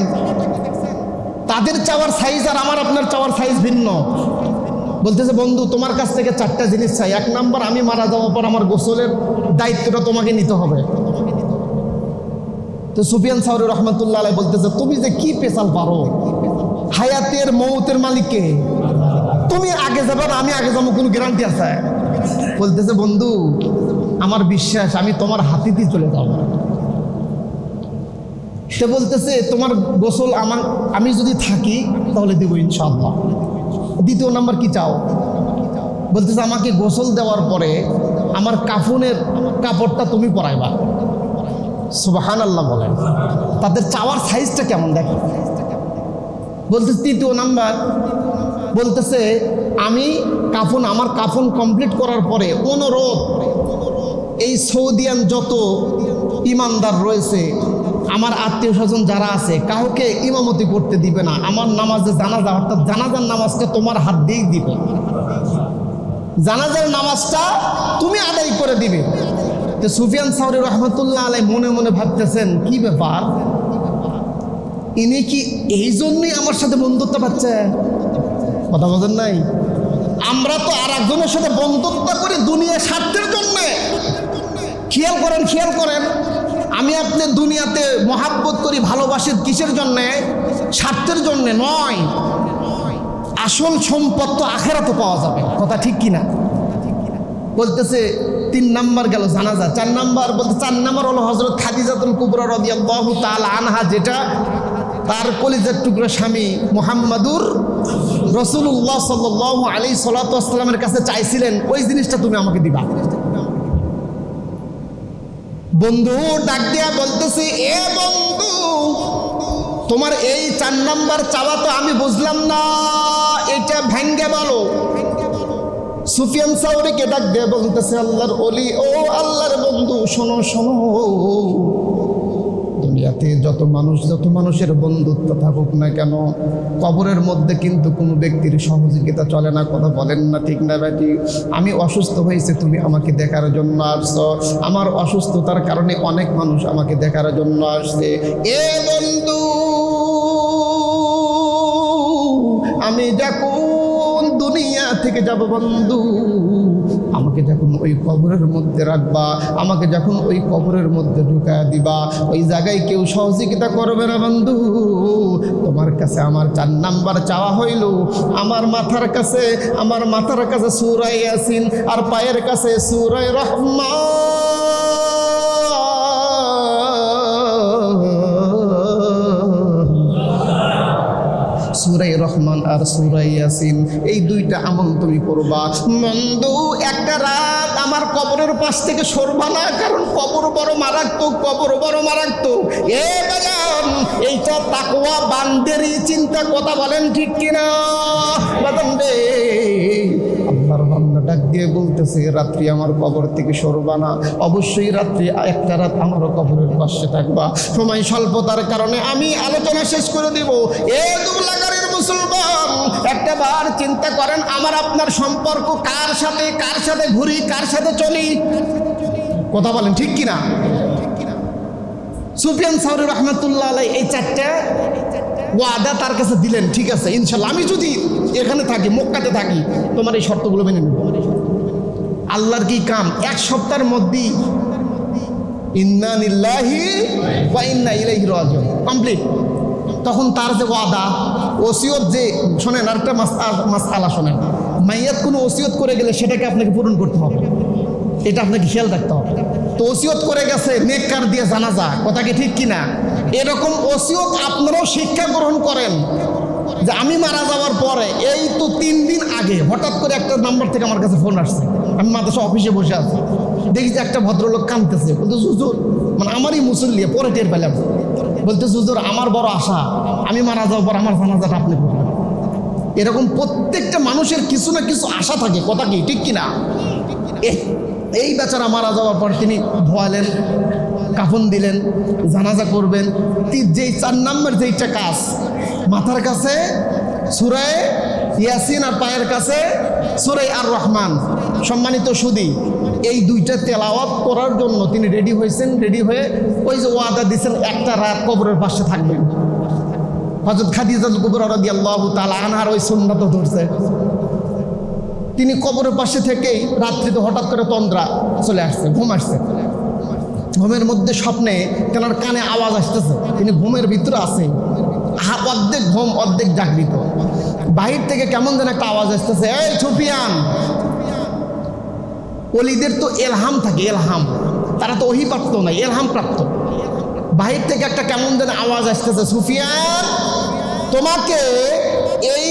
তাদের চাওয়ার সাইজ আর আমার আপনার চাওয়ার সাইজ ভিন্ন। বলতেছে বন্ধু তোমার কাছ থেকে 4টা জিনিস চাই। 1 নাম্বার আমি মারা যাওয়ার পর আমার গোসলের দায়িত্বটা তোমাকে নিতে হবে। তো সুফিয়ান সাউরি রহমতুল্লাহ আলাইহি বলতেছে তুমি যে কি পেশাল পারো, হায়াতের মৌতের মালিককে তুমি আগে যাবে না আমি আগে যাবো, কোনো গ্যারান্টি আছে? বলতেছে বন্ধু আমার বিশ্বাস আমি তোমার হাতিতেই চলে যাব। সে বলতেছে তোমার গোসল আমি যদি থাকি তাহলে দেবো ইনশাআল্লাহ। 2 নাম্বার কি চাও? বলতেছে আমাকে গোসল দেওয়ার পরে আমার কাফনের কাপড়টা তুমি পরাইবা। সুবহানাল্লাহ বলেন। তাদের চাওয়ার সাইজটা কেমন দেখো। বলতেছে 3 নাম্বার বলতেছে আমি আমার কাফন কমপ্লিট করার পরে অনুরোধ এই সৌদিয়ান যত ইমানদার রয়েছে আমার আত্মীয় স্বজন যারা আছে কাউকে ইমামতি করতে দিবে না। আমার নামাজে জানাজা অর্থাৎ জানাজার নামাজটা তোমার হাত দিয়েই দিবে, জানাজার নামাজটা তুমি আদায় করে দিবে। তো সুফিয়ান সাউরি রহমতুল্লাহ আলাইহি মনে মনে ভাবতেছেন কি ব্যাপার, ইনি কি এই জন্যই আমার সাথে বন্ধুত্ব পাচ্ছে? কথা বলেন নাই? আমরা তো আর একজনের সাথে বন্ধুত্ব করি দুনিয়া স্বার্থের জন্যে। খেয়াল করেন আমি আপনি দুনিয়াতে মহাব্বত করি ভালোবাসি কিসের জন্যে? স্বার্থের জন্যে নয়। আসল সম্পদ তো আখেরাতে পাওয়া যাবে, কথা ঠিক কিনা? বলতেছে 3 নাম্বার গেল জানাজা। 4 নাম্বার বলতে 4 নাম্বার হলো হযরত খাদিজাতুল কুবরা রাদিয়াল্লাহু তাআলা আনহা, যেটা তার কলিজার টুকরা স্বামী মুহাম্মাদুর রাসূলুল্লাহ সাল্লাল্লাহু আলাইহি সাল্লামের কাছে চাইছিলেন ওই জিনিসটা তুমি আমাকে দিবা। বন্ধু ডাক দিয়া বলতেছে এ বন্ধু তোমার এই 4 নাম্বার চাওয়া তো আমি বুঝলাম না, এটা ভেঙ্গে বলো। সুফিয়ান সাউরিকে ডাক দিয়ে বলতেছে আল্লাহর ওলি, ও আল্লাহর বন্ধু শোনো দুনিয়াতে যত মানুষের বন্ধুত্ব থাকুক না কেন কবরের মধ্যে কিন্তু কোনো ব্যক্তির সহযোগিতা চলে না। কথা বলেন না ঠিক না বেটি? আমি অসুস্থ হয়েছে তুমি আমাকে দেখার জন্য আসছো, আমার অসুস্থতার কারণে অনেক মানুষ আমাকে দেখার জন্য আসছে। এ বন্ধু আমি যখন দুনিয়া থেকে যাব বন্ধু আমাকে যখন ওই কবরের মধ্যে রাখবা, আমাকে যখন ওই কবরের মধ্যে ঢুকায় দিবা, ওই জায়গায় কেউ সহযোগিতা করবে না বন্ধু। তোমার কাছে আমার 4 নাম্বার চাওয়া হইল আমার মাথার কাছে সূরা ইয়াসিন আর পায়ের কাছে সূরা রহমান। সূরা রহমান আর সূরা ইয়াসিন এই 2টা আমল তুমি করবা। বন্ধু একটা রাত আমার কবরের পাশ থেকে সরবা না, কারণ কবর বড় মারাত্মক। এ বাজান এইটা তাকওয়া বান্দেরই চিন্তা, কথা বলেন ঠিক কিনা? বাজান রে আল্লাহর বান্দা ডাক দিয়ে বলতেছে রাত্রি আমার কবর থেকে সরবা না, অবশ্যই রাত্রি একটা রাত আমার কবরের পাশে থাকবা। সময় স্বল্পতার কারণে আমি আলোচনা শেষ করে দিব। এ দুলাগারের মুসলমান একটা বার চিন্তা করেন আমার আপনার সম্পর্ক কার সাথে ঘুরি, কার সাথে চলি? কথা বলেন ঠিক কিনা? সুফিয়ান সাউরি রহমতুল্লাহ আলাইহি এই 4টা ওয়াদা তার কাছে দিলেন। ঠিক আছে ইনশাল্লাহ আমি যদি এখানে থাকি মক্কাতে থাকি তোমার এই শর্তগুলো মেনে নেব। আল্লাহর কি কাম, 1 সপ্তাহের মধ্যেই ইন্না লিল্লাহি ওয়া ইন্না ইলাইহি রাজিউন কমপ্লিট। তখন তার যে ওয়াদা ওসিয়ত, যে শোনেন আরেকটা মাসআলা শোনেন, মাইয়াত কোনো ওসিয়ত করে গেলে সেটাকে আপনাকে পূরণ করতে হবে, এটা আপনাকে খেয়াল রাখতে হবে। তো ওসিয়ত করে গেছে নেককার দিয়ে জানাজা, কথা কি ঠিক কিনা? এরকম ওসিয়ত আপনারাও শিক্ষা গ্রহণ করেন যে আমি মারা যাওয়ার পরে এই তো 3 দিন আগে হঠাৎ করে একটা নাম্বার থেকে আমার কাছে ফোন আসছে। আমি মাদ্রাসা অফিসে বসে আছি, দেখি যে একটা ভদ্রলোক কাঁদতেছে, বলতে হুজুর মানে আমারই মুসল্লি, পরে টের পেলাম, বলতে হুজুর আমার বড় আশা আমি মারা যাওয়ার পর আমার জানাজাটা আপনি করবেন। এরকম প্রত্যেকটা মানুষের কিছু না কিছু আশা থাকে, কথা কি ঠিক কিনা? এই বেচারা মারা যাওয়ার পর তিনি ধোয়ালেন, কাফন দিলেন, জানাজা করবেন। যেই 4 নম্বর যেইটা কাজ, মাথার কাছে সূরা ইয়াসিন আর পায়ের কাছে সূরা আর রহমান। সম্মানিত সুধী, এই 2টা তেলাওয়াত করার জন্য তিনি রেডি হয়েছেন। রেডি হয়ে ওই যে ওয়াদা দিয়েছেন একটা রাত কবরের পাশে থাকবেন। হযরত খাদিজাতুল কুবরা রাদিয়াল্লাহু তাআলা আনহার ওই সুন্নাত ধরছে। তিনি কবরের পাশে থেকেই রাত্রিতে হঠাৎ করে তন্দ্রা চলে আসছে, ঘুম আসছে। ঘুমের মধ্যে স্বপ্নে তেনার কানে আওয়াজ আসতেছে, তিনি ঘুমের ভিতরে আছেন, অর্ধেক ঘুম অর্ধেক জাগৃত। বাহির থেকে কেমন যেন একটা আওয়াজ আসতেছে, এই সুফিয়ান। ওলিদের তো এলহাম থাকে, এলহাম, তারা তো ওহী প্রাপ্ত নয়, এলহাম প্রাপ্ত। বাহির থেকে একটা কেমন যেন আওয়াজ আসতেছে, সুফিয়ান তোমাকে এই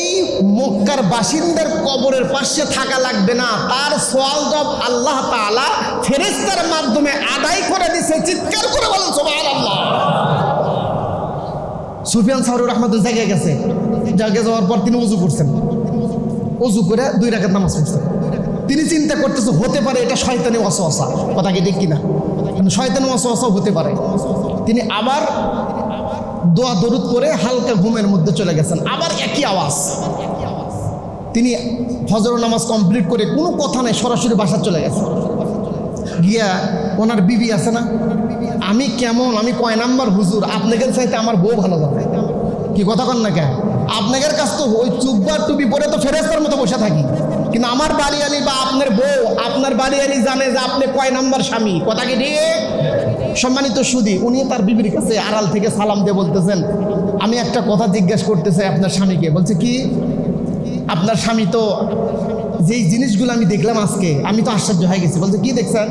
মক্কার বাসিন্দার কবরের পাশে থাকা লাগবে না, তার সওয়াল জবাব আল্লাহ তাআলা ফেরেশতার মাধ্যমে আদায় করে দিয়েছে। চিৎকার করে বলেন সুবহানাল্লাহ। সুফিয়ান সাউরি রাহমাতুল্লাহ জায়গায় গেছে, জায়গায় যাওয়ার পর তিনি ওযু করছেন। ওযু করে 2 রাকাত নামাজ পড়ছেন। তিনি চিন্তা করতেছে হতে পারে এটা শয়তানি ওয়াসওয়াসা, কথা কি ঠিক কিনা? শয়তানি ওয়াসওয়াসা হতে পারে। তিনি আবার দোয়া দরুদ করে হালকা ঘুমের মধ্যে চলে গেছেন। আবার একই আওয়াজ। তিনি ফজর নামাজ কমপ্লিট করে কোনো কথা নাই সরাসরি বাসা চলে গেছেন। গিয়া ওনার বিবি আছে না, আমি কেমন, আমি কয় নাম্বার হুজুর, আপনাদের চাইতে আমার বউ ভালো যাবে। কি কথা কন না কেন? আপনাদের কাছ তো ওই চুব্বার টুপি পরে তো ফেরেশতার মতো বসে থাকি, কিন্তু আমার বাড়ি আলি বা আপনার বউ, আপনার বাড়ি আলি জানে যে আপনি কয় নাম্বার স্বামী। কথা কি ঠিক? সম্মানিত সুধী, উনি তার বিবির কাছে আড়াল থেকে সালাম দিয়ে বলতেছেন, আমি একটা কথা জিজ্ঞেস করতে চাই আপনার স্বামীকে। বলছে কি? আপনার স্বামী তো যেই জিনিসগুলো আমি দেখলাম আজকে, আমি তো আশ্চর্য হয়ে গেছি। বলছে কি দেখছেন?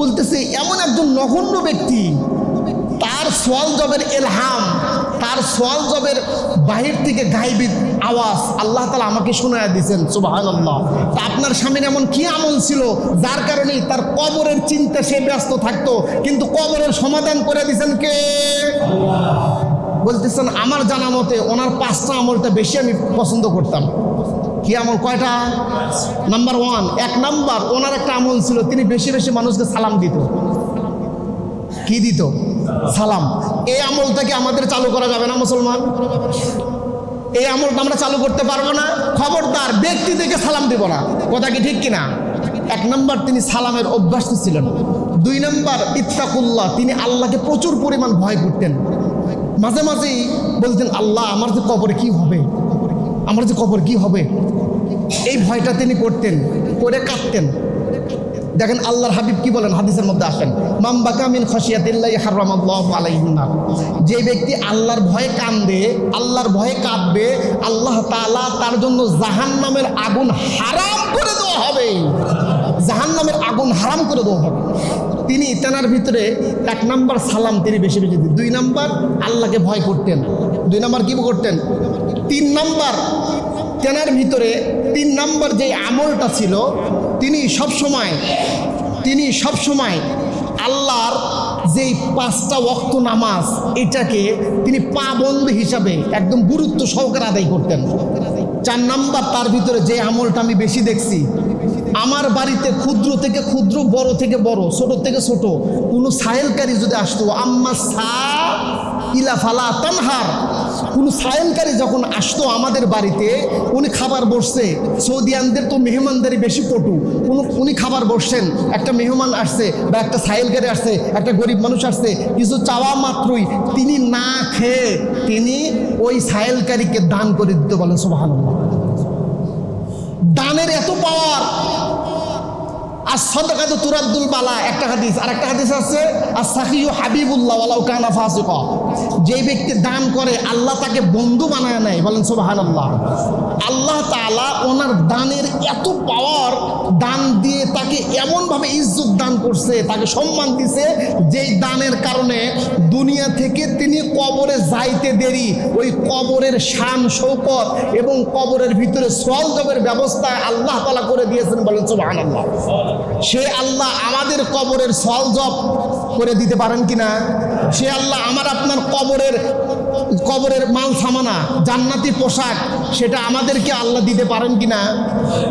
বলতেছে এমন একজন নগণ্য ব্যক্তি, তার সওয়াল জবের এলহাম, তার সওয়াল জবের বাহির থেকে গায়েবী আওয়াজ আল্লাহ তাআলা আমাকে শোনায়া দিয়েছেন। সুবহানাল্লাহ। তা আপনার স্বামীর এমন কি আমল ছিল যার কারণে তার কবরের চিন্তা সে ব্যস্ত থাকতো, কিন্তু কবরের সমাধান করে দিয়েছেন কে? বলতেছেন আমার জানা মতে ওনার 5টা আমলটা বেশি আমি পছন্দ করতাম। কি আমল? কয়টা? নাম্বার 1, 1 নাম্বার ওনার একটা আমল ছিল, তিনি বেশি বেশি মানুষকে সালাম দিত। কি দিত? সালাম। এই আমলটাকে আমাদের চালু করা যাবে না মুসলমান? এই আমলটা আমরা চালু করতে পারবো না? খবরদার ব্যক্তি থেকে সালাম দিব না। কথা কি ঠিক কিনা? 1 নাম্বার তিনি সালামের অভ্যাস ছিলেন। 2 নাম্বার ইত্তাকুল্লাহ, তিনি আল্লাহকে প্রচুর পরিমাণ ভয় করতেন। মাঝে মাঝেই বলতেন, আল্লাহ আমার যে কবরে কি হবে, আমার যে কবর কি হবে, এই ভয়টা তিনি করতেন, করে কাঁদতেন। দেখেন আল্লাহর হাবিব কি বলেন, হাদিসের মধ্যে আসেন, মান বাকা মিন খাশিয়াতিল্লাহি হারামাল্লাহু আলাইহিন নার। যে ব্যক্তি আল্লাহর ভয়ে কাঁদবে, আল্লাহর ভয়ে কাঁদবে, আল্লাহ তাআলা তার জন্য জাহান্নামের আগুন হারাম করে দেওয়া হবে। জাহান্নামের আগুন হারাম করে দেওয়া হবে। তিনি তেনার ভিতরে 1 নাম্বার সালাম তিনি বেশি বেশি দিতেন। 2 নাম্বার আল্লাহকে ভয় করতেন। 2 নাম্বার কি করতেন? 3 নাম্বার তেনার ভিতরে 3 নাম্বার যে আমলটা ছিল, তিনি সবসময় আল্লাহর যেই 5টা ওয়াক্ত নামাজ, এটাকে তিনি পাবন্দ হিসাবে একদম গুরুত্ব সহকারে আদায় করতেন। 4 নাম্বার তার ভিতরে যে আমলটা আমি বেশি দেখছি, আমার বাড়িতে ক্ষুদ্র থেকে ক্ষুদ্র, বড় থেকে বড়, ছোট থেকে ছোট কোনো সাহেলকারী যদি আসতো, আম্মা সা ইলা ফালা তানহার, কোনো সায়েমকারী যখন আসতো আমাদের বাড়িতে, উনি খাবার বসছে, সৌদিয়ানদের তো মেহমানদারি বেশি পটু, উনি খাবার বসছেন, একটা মেহমান আসছে বা একটা সায়েলকারী আসছে, একটা গরিব মানুষ আসছে, কিছু চাওয়া মাত্রই তিনি না খেয়ে তিনি ওই সায়েলকারীকে দান করে দিতে বলেন। সুবহানাল্লাহ। দানের এত পাওয়ার। আর সাদাকাতু তুরাদ্দুল বালা একটা হাদিস, আর একটা হাদিস আছে আস-সাখিয়ু হাবিবুল্লাহ ওয়ালাউ কানা ফাসিকা। যে ব্যক্তি দান করে আল্লাহ তাকে বন্ধু বানায় নেয়, বলেন সুবহানাল্লাহ। আল্লাহ তাআলা ওনার দানের এত পাওয়ার, দান দিয়ে তাকে এমনভাবে ইজ্জত দান করছে, তাকে সম্মান দিছে, যেই দানের কারণে দুনিয়া থেকে তিনি কবরে যাইতে দেরি, ওই কবরের শান শৌকত এবং কবরের ভিতরে সওয়াল জবের ব্যবস্থা আল্লাহ তাআলা করে দিয়েছেন, বলেন সুবহানাল্লাহ। সে আল্লাহ আমাদের কবরের সওয়াল জব করে দিতে পারেন কিনা? সে আল্লাহ আমার আপনার কবরের কবরের মাল সামানা, জান্নাতি পোশাক, সেটা আমাদেরকে আল্লাহ দিতে পারেন কি না?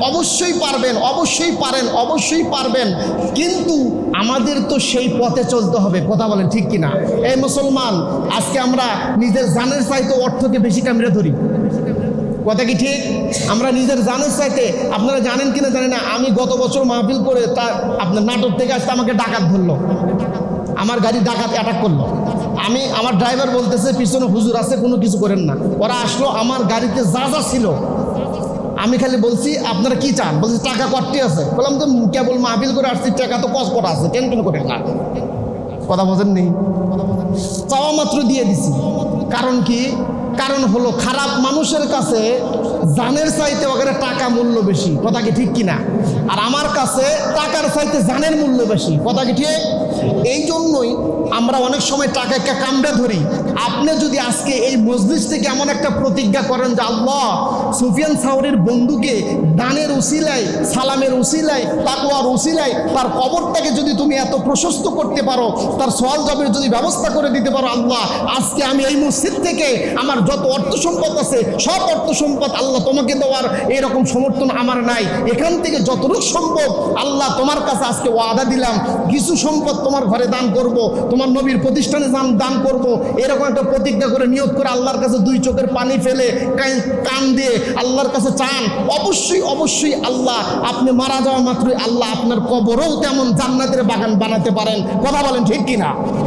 অবশ্যই পারবেন, অবশ্যই পারেন, অবশ্যই পারবেন। কিন্তু আমাদের তো সেই পথে চলতে হবে। কথা বলেন ঠিক কিনা? এই মুসলমান, আজকে আমরা নিজের জানের চাইতে অর্থকে বেশি কামড়ে ধরি। কথা কি ঠিক? আমরা নিজের জানের চাইতে, আপনারা জানেন কিনা জানেন না, আমি গত বছর মাহফিল করে তার আপনার নাটক থেকে আসতে আমাকে ডাকাত ধরলো, আমার গাড়ি ডাকাত অ্যাটাক করলো। আমার ড্রাইভার বলতেছে পিছনে হুজুর আছে, কোনো কিছু করেন না। ওরা আসলো, আমার গাড়িতে যা যা ছিল, আমি খালি বলছি আপনারা কি চান? বলছি টাকা কটটি আছে। বললাম তো কেবল মাহফিল করে আসছি, টাকা তো কস করা আছে, টেনশন করেন না। কথা বোঝেন নেই? চাওয়া মাত্র দিয়ে দিছি। কারণ কি? কারণ হলো খারাপ মানুষের কাছে জানের চাইতে ওখানে টাকা মূল্য বেশি। কথা কি ঠিক কিনা? আর আমার কাছে টাকার চাইতে জানের মূল্য বেশি। কথা কি ঠিক? এই জন্যই আমরা অনেক সময় টাকাকে কামড়ে ধরি। আপনি যদি আজকে এই মজলিস থেকে এমন একটা প্রতিজ্ঞা করেন যে আল্লাহ, সুফিয়ান সাউরির বন্ধুকে দানের উসিলায়, সালামের উসিলায়, তাকওয়ার উসিলায় তার কবরটাকে যদি তুমি এত প্রশস্ত করতে পারো, তার সওয়াল জবের যদি ব্যবস্থা করে দিতে পারো, আল্লাহ আজকে আমি এই মসজিদ থেকে আমার যত অর্থ সম্পদ আছে সব অর্থ সম্পদ আল্লাহ তোমাকে দেওয়ার এরকম সমর্থন আমার নাই। এখান থেকে যতটুকু সম্ভব আল্লাহ তোমার কাছে আজকে ওয়াদা দিলাম, কিছু সম্পদ তোমার ঘরে দান করব, তোমার নবীর প্রতিষ্ঠানে দান করব। এরকম একটা প্রতিজ্ঞা করে নিয়ত করে আল্লাহর কাছে দুই চোখের পানি ফেলে কান দিয়ে আল্লাহর কাছে চান। অবশ্যই অবশ্যই আল্লাহ আপনি মারা যাওয়া মাত্রই আল্লাহ আপনার কবরও তেমন জান্নাতের বাগান বানাতে পারেন। কথা বলেন ঠিক কিনা?